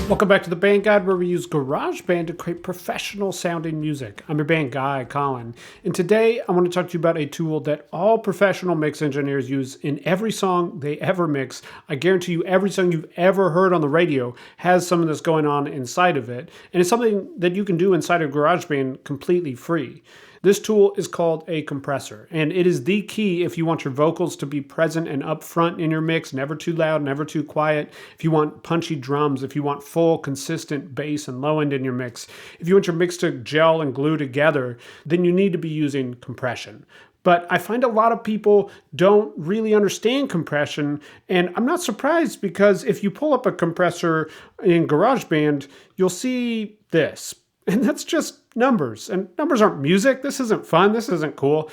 Welcome back to the Band Guide, where we use GarageBand to create professional sounding music. I'm your band guy, Colin, and today I want to talk to you about a tool that all professional mix engineers use in every song they ever mix. I guarantee you every song you've ever heard on the radio has some of this going on inside of it, and it's something that you can do inside of GarageBand completely free. This tool is called a compressor, and it is the key if you want your vocals to be present and upfront in your mix, never too loud, never too quiet. If you want punchy drums, if you want full, consistent bass and low end in your mix, if you want your mix to gel and glue together, then you need to be using compression. But I find a lot of people don't really understand compression, and I'm not surprised because if you pull up a compressor in GarageBand, you'll see this. And that's just numbers. And numbers aren't music. This isn't fun. This isn't cool.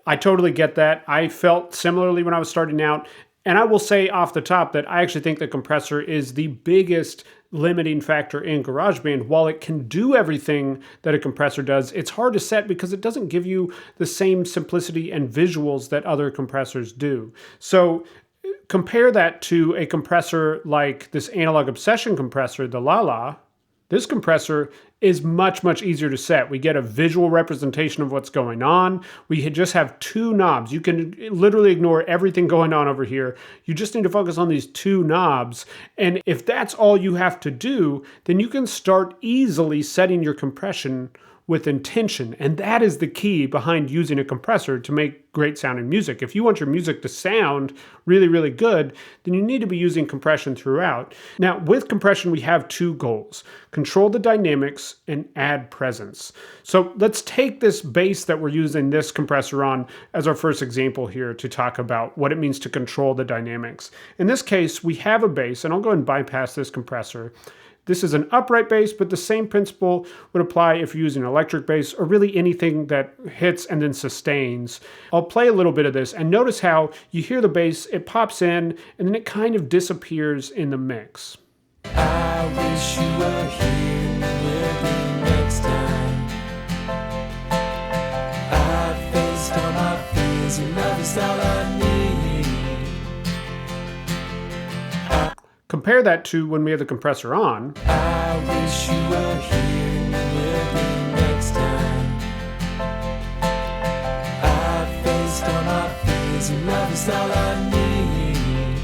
I totally get that. I felt similarly when I was starting out. And I will say off the top that I actually think the compressor is the biggest limiting factor in GarageBand. While it can do everything that a compressor does, it's hard to set because it doesn't give you the same simplicity and visuals that other compressors do. So compare that to a compressor like this Analog Obsession compressor, the La. This compressor is much, much easier to set. We get a visual representation of what's going on. We just have two knobs. You can literally ignore everything going on over here. You just need to focus on these two knobs. And if that's all you have to do, then you can start easily setting your compression with intention. And that is the key behind using a compressor to make great sounding music. If you want your music to sound really, really good, then you need to be using compression throughout. Now, with compression, we have two goals: control the dynamics and add presence. So let's take this bass that we're using this compressor on as our first example here to talk about what it means to control the dynamics. In this case, we have a bass, and I'll go ahead and bypass this compressor. This is an upright bass, but the same principle would apply if you're using an electric bass or really anything that hits and then sustains. I'll play a little bit of this and notice how you hear the bass, it pops in, and then it kind of disappears in the mix. I wish you were here with me next time. I faced all my fears and love is all I need. Compare that to when we have the compressor on. I wish you were here with me next time. I faced all my fears and love is all I need.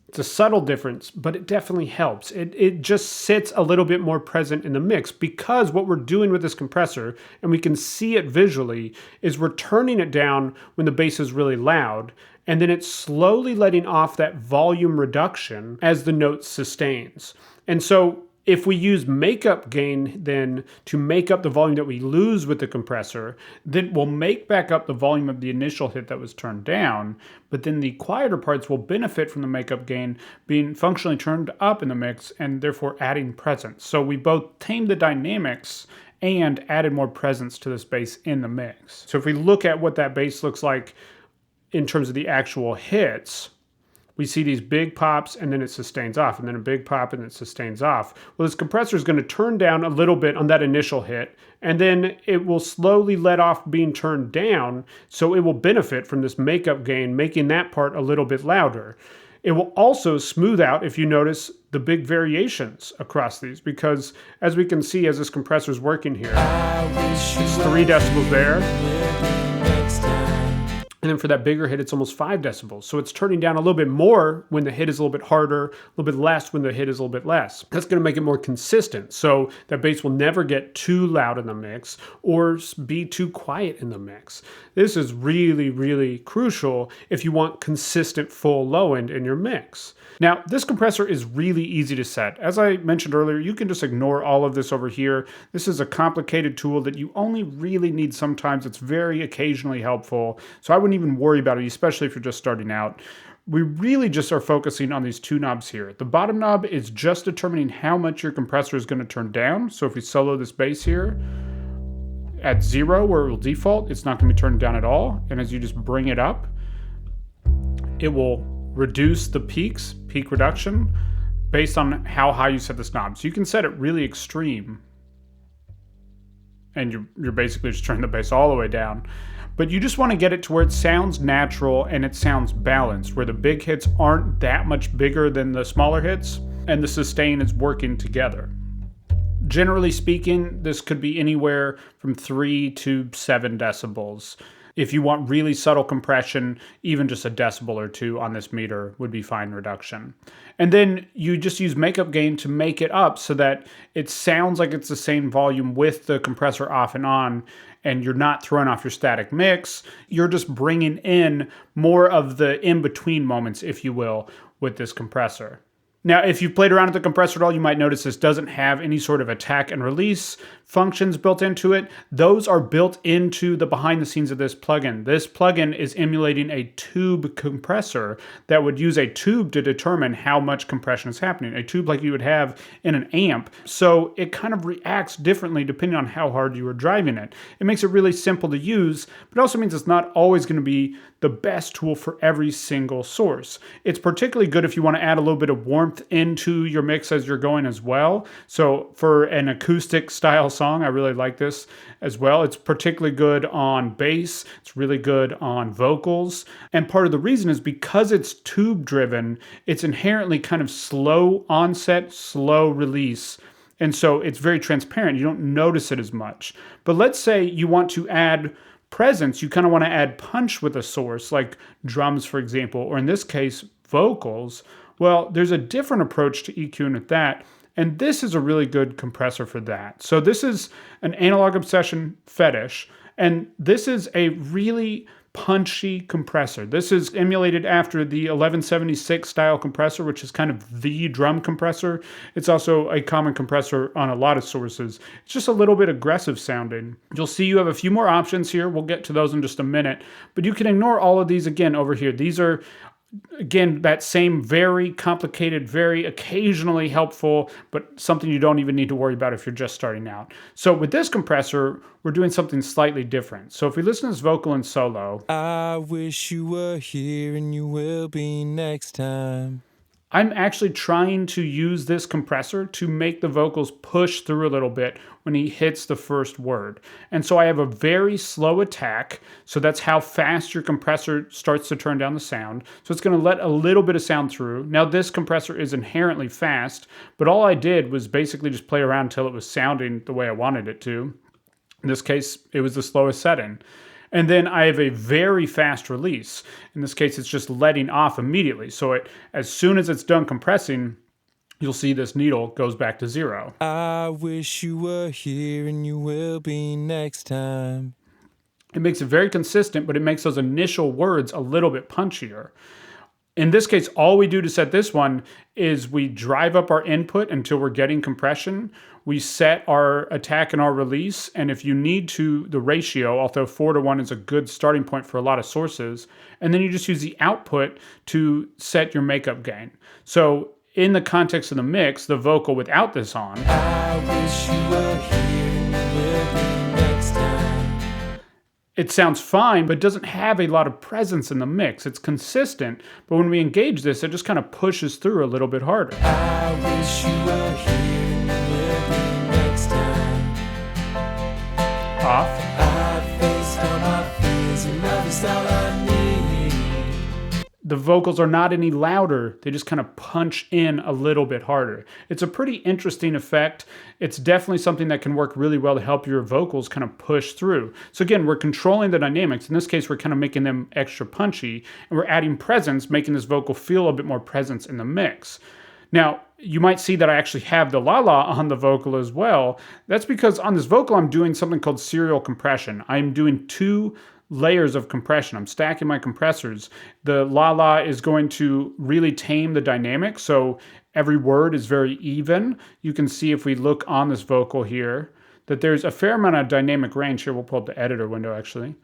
It's a subtle difference, but it definitely helps. It just sits a little bit more present in the mix because what we're doing with this compressor, and we can see it visually, is we're turning it down when the bass is really loud, and then it's slowly letting off that volume reduction as the note sustains. And so if we use makeup gain then to make up the volume that we lose with the compressor, then we'll make back up the volume of the initial hit that was turned down, but then the quieter parts will benefit from the makeup gain being functionally turned up in the mix and therefore adding presence. So we both tamed the dynamics and added more presence to this bass in the mix. So if we look at what that bass looks like in terms of the actual hits, we see these big pops and then it sustains off, and then a big pop and it sustains off. Well, this compressor is going to turn down a little bit on that initial hit, and then it will slowly let off being turned down, so it will benefit from this makeup gain, making that part a little bit louder. It will also smooth out, if you notice, the big variations across these, because as we can see as this compressor is working here, it's 3 decibels there. And then for that bigger hit, it's almost 5 decibels. So it's turning down a little bit more when the hit is a little bit harder, a little bit less when the hit is a little bit less. That's going to make it more consistent. So that bass will never get too loud in the mix or be too quiet in the mix. This is really, really crucial if you want consistent full low end in your mix. Now, this compressor is really easy to set. As I mentioned earlier, you can just ignore all of this over here. This is a complicated tool that you only really need sometimes. It's very occasionally helpful. So I wouldn't even worry about it, especially if you're just starting out. We really just are focusing on these two knobs here. The bottom knob is just determining how much your compressor is going to turn down. So if we solo this bass here at 0, where it will default, it's not going to be turned down at all. And as you just bring it up, it will reduce the peaks, peak reduction, based on how high you set this knob. So you can set it really extreme, and you're basically just turning the bass all the way down. But you just want to get it to where it sounds natural and it sounds balanced, where the big hits aren't that much bigger than the smaller hits. and the sustain is working together. Generally speaking, this could be anywhere from 3 to 7 decibels. If you want really subtle compression, even just a decibel or two on this meter would be fine reduction. And then you just use makeup gain to make it up so that it sounds like it's the same volume with the compressor off and on, and you're not throwing off your static mix. You're just bringing in more of the in-between moments, if you will, with this compressor. Now, if you've played around with the compressor at all, you might notice this doesn't have any sort of attack and release functions built into it. Those are built into the behind the scenes of this plugin. This plugin is emulating a tube compressor that would use a tube to determine how much compression is happening, a tube like you would have in an amp. So it kind of reacts differently depending on how hard you are driving it. It makes it really simple to use, but it also means it's not always going to be the best tool for every single source. It's particularly good if you want to add a little bit of warmth into your mix as you're going as well. So for an acoustic style song, I really like this as well. It's particularly good on bass. It's really good on vocals. And part of the reason is because it's tube driven, it's inherently kind of slow onset, slow release. And so it's very transparent. You don't notice it as much. But let's say you want to add presence, you kind of want to add punch with a source, like drums, for example, or in this case, vocals. Well, there's a different approach to EQing with that, and this is a really good compressor for that. So this is an Analog Obsession Fetish, and this is a really punchy compressor. This is emulated after the 1176 style compressor, which is kind of the drum compressor. It's also a common compressor on a lot of sources. It's just a little bit aggressive sounding. You'll see you have a few more options here. We'll get to those in just a minute, but you can ignore all of these again over here. These are, again, that same very complicated, very occasionally helpful, but something you don't even need to worry about if you're just starting out. So with this compressor, we're doing something slightly different. So if we listen to this vocal in solo, I wish you were here and you will be next time. I'm actually trying to use this compressor to make the vocals push through a little bit when he hits the first word. And so I have a very slow attack, so that's how fast your compressor starts to turn down the sound. So it's going to let a little bit of sound through. Now this compressor is inherently fast, but all I did was basically just play around until it was sounding the way I wanted it to. In this case, it was the slowest setting. And then I have a very fast release. In this case, it's just letting off immediately. So as soon as it's done compressing, you'll see this needle goes back to 0. I wish you were here and you will be next time. It makes it very consistent, but it makes those initial words a little bit punchier. In this case, all we do to set this one is we drive up our input until we're getting compression. We set our attack and our release, and if you need to, the ratio, although 4:1 is a good starting point for a lot of sources, and then you just use the output to set your makeup gain. So in the context of the mix, the vocal without this on, I wish you were here and you will be next time. it sounds fine, but doesn't have a lot of presence in the mix. It's consistent, but when we engage this, it just kind of pushes through a little bit harder. I wish you were here and you will be next time. Off. I faced all my fears and love is all I need. The vocals are not any louder. They just kind of punch in a little bit harder. It's a pretty interesting effect. It's definitely something that can work really well to help your vocals kind of push through. So again, we're controlling the dynamics. In this case, we're kind of making them extra punchy, and we're adding presence, making this vocal feel a bit more presence in the mix. Now, you might see that I actually have the la-la on the vocal as well. That's because on this vocal, I'm doing something called serial compression. I'm doing 2 layers of compression. I'm stacking my compressors. The la-la is going to really tame the dynamic, so every word is very even. You can see if we look on this vocal here that there's a fair amount of dynamic range here. We'll pull up the editor window actually.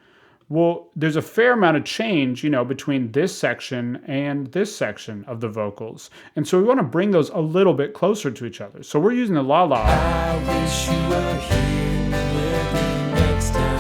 Well, there's a fair amount of change, between this section and this section of the vocals. And so we want to bring those a little bit closer to each other. So we're using the la-la. I wish you were here and you will be next time.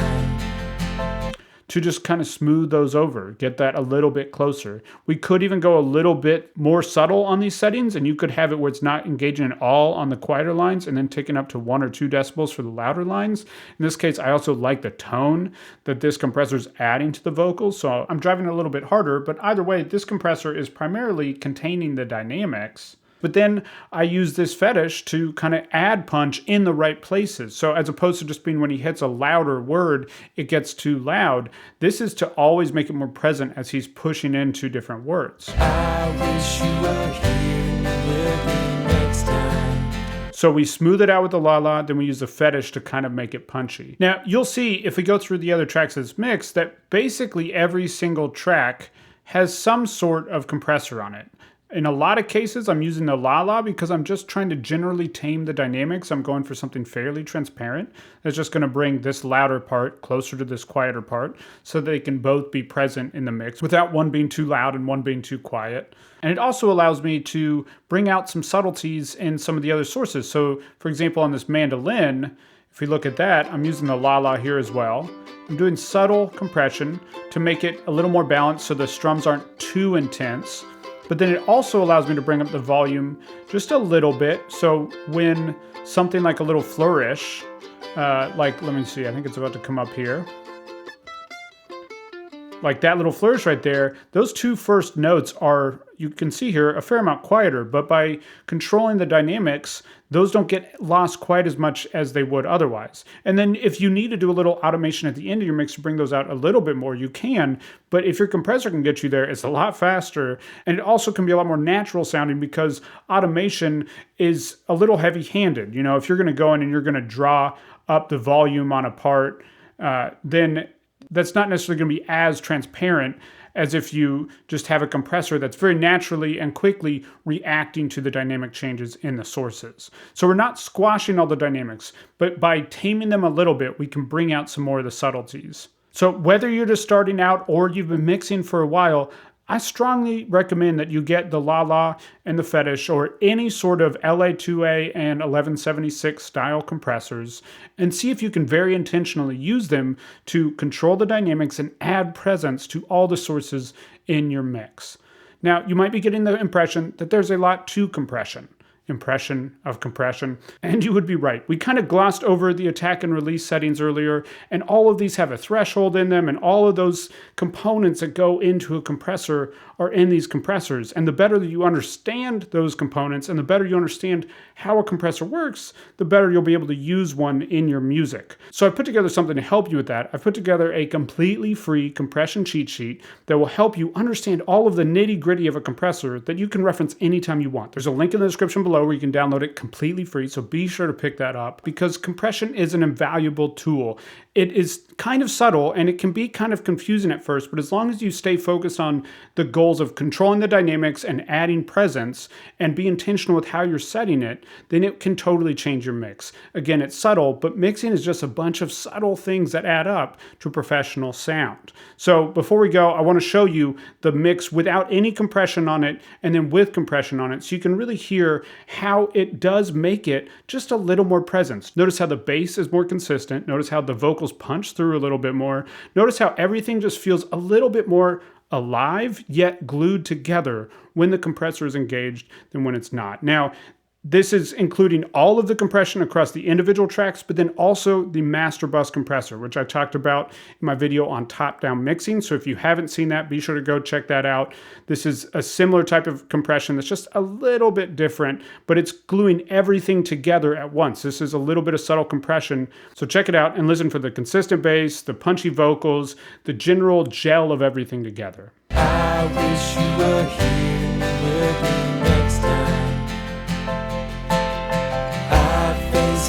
To just kind of smooth those over, get that a little bit closer. We could even go a little bit more subtle on these settings, and you could have it where it's not engaging at all on the quieter lines and then taking up to 1 or 2 decibels for the louder lines. In this case, I also like the tone that this compressor is adding to the vocals, so I'm driving it a little bit harder, but either way, this compressor is primarily containing the dynamics. But then I use this fetish to kind of add punch in the right places. So as opposed to just being when he hits a louder word, it gets too loud, this is to always make it more present as he's pushing into different words. I wish you were here with me next time. So we smooth it out with the la-la, then we use the fetish to kind of make it punchy. Now, you'll see if we go through the other tracks as mixed that basically every single track has some sort of compressor on it. In a lot of cases, I'm using the la-la because I'm just trying to generally tame the dynamics. I'm going for something fairly transparent. That's just going to bring this louder part closer to this quieter part so they can both be present in the mix without one being too loud and one being too quiet. And it also allows me to bring out some subtleties in some of the other sources. So, for example, on this mandolin, if we look at that, I'm using the la-la here as well. I'm doing subtle compression to make it a little more balanced so the strums aren't too intense. But then it also allows me to bring up the volume just a little bit. So when something like a little flourish, like, let me see, I think it's about to come up here. Like that little flourish right there, those two first notes are, you can see here, a fair amount quieter, but by controlling the dynamics, those don't get lost quite as much as they would otherwise. And then if you need to do a little automation at the end of your mix to bring those out a little bit more, you can, but if your compressor can get you there, it's a lot faster, and it also can be a lot more natural sounding because automation is a little heavy-handed. You know, if you're gonna go in and you're gonna draw up the volume on a part, then that's not necessarily going to be as transparent as if you just have a compressor that's very naturally and quickly reacting to the dynamic changes in the sources. So we're not squashing all the dynamics, but by taming them a little bit, we can bring out some more of the subtleties. So whether you're just starting out or you've been mixing for a while, I strongly recommend that you get the la-la and the fetish or any sort of LA2A and 1176 style compressors and see if you can very intentionally use them to control the dynamics and add presence to all the sources in your mix. Now, you might be getting the impression that there's a lot to compression. Impression of compression, and you would be right. We kind of glossed over the attack and release settings earlier, and all of these have a threshold in them, and all of those components that go into a compressor are in these compressors. And the better that you understand those components and the better you understand how a compressor works, the better you'll be able to use one in your music. So I put together something to help you with that. I've put together a completely free compression cheat sheet that will help you understand all of the nitty-gritty of a compressor that you can reference anytime you want. There's a link in the description below where you can download it completely free, so be sure to pick that up because compression is an invaluable tool. It is kind of subtle and it can be kind of confusing at first, but as long as you stay focused on the goals of controlling the dynamics and adding presence and be intentional with how you're setting it, then it can totally change your mix. Again, it's subtle, but mixing is just a bunch of subtle things that add up to a professional sound. So before we go, I want to show you the mix without any compression on it and then with compression on it so you can really hear how it does make it just a little more presence. Notice how the bass is more consistent. Notice how the vocals punch through a little bit more. Notice how everything just feels a little bit more alive yet glued together when the compressor is engaged than when it's not. Now, this is including all of the compression across the individual tracks, but then also the master bus compressor, which I talked about in my video on top-down mixing. So if you haven't seen that, be sure to go check that out. This is a similar type of compression that's just a little bit different, but it's gluing everything together at once. This is a little bit of subtle compression. So check it out and listen for the consistent bass, the punchy vocals, the general gel of everything together. I wish you were here with me next time.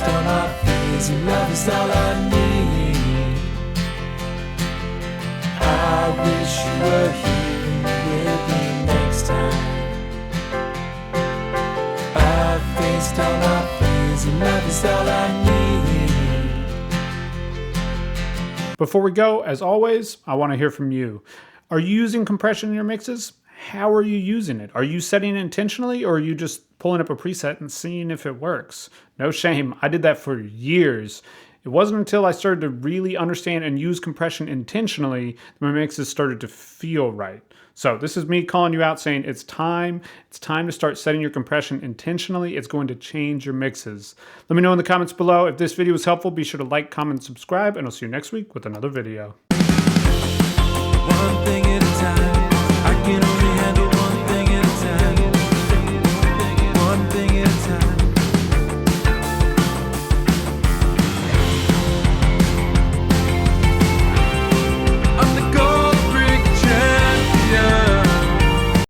All my fears and love is all I need. I wish you were here with me next time. I've faced all my fears and love is all I need. Before we go, as always, I want to hear from you. Are you using compression in your mixes? How are you using it? Are you setting it intentionally or are you just pulling up a preset and seeing if it works? No shame, I did that for years. It wasn't until I started to really understand and use compression intentionally that my mixes started to feel right. So this is me calling you out saying it's time to start setting your compression intentionally. It's going to change your mixes. Let me know in the comments below. If this video was helpful, be sure to like, comment, and subscribe, and I'll see you next week with another video. One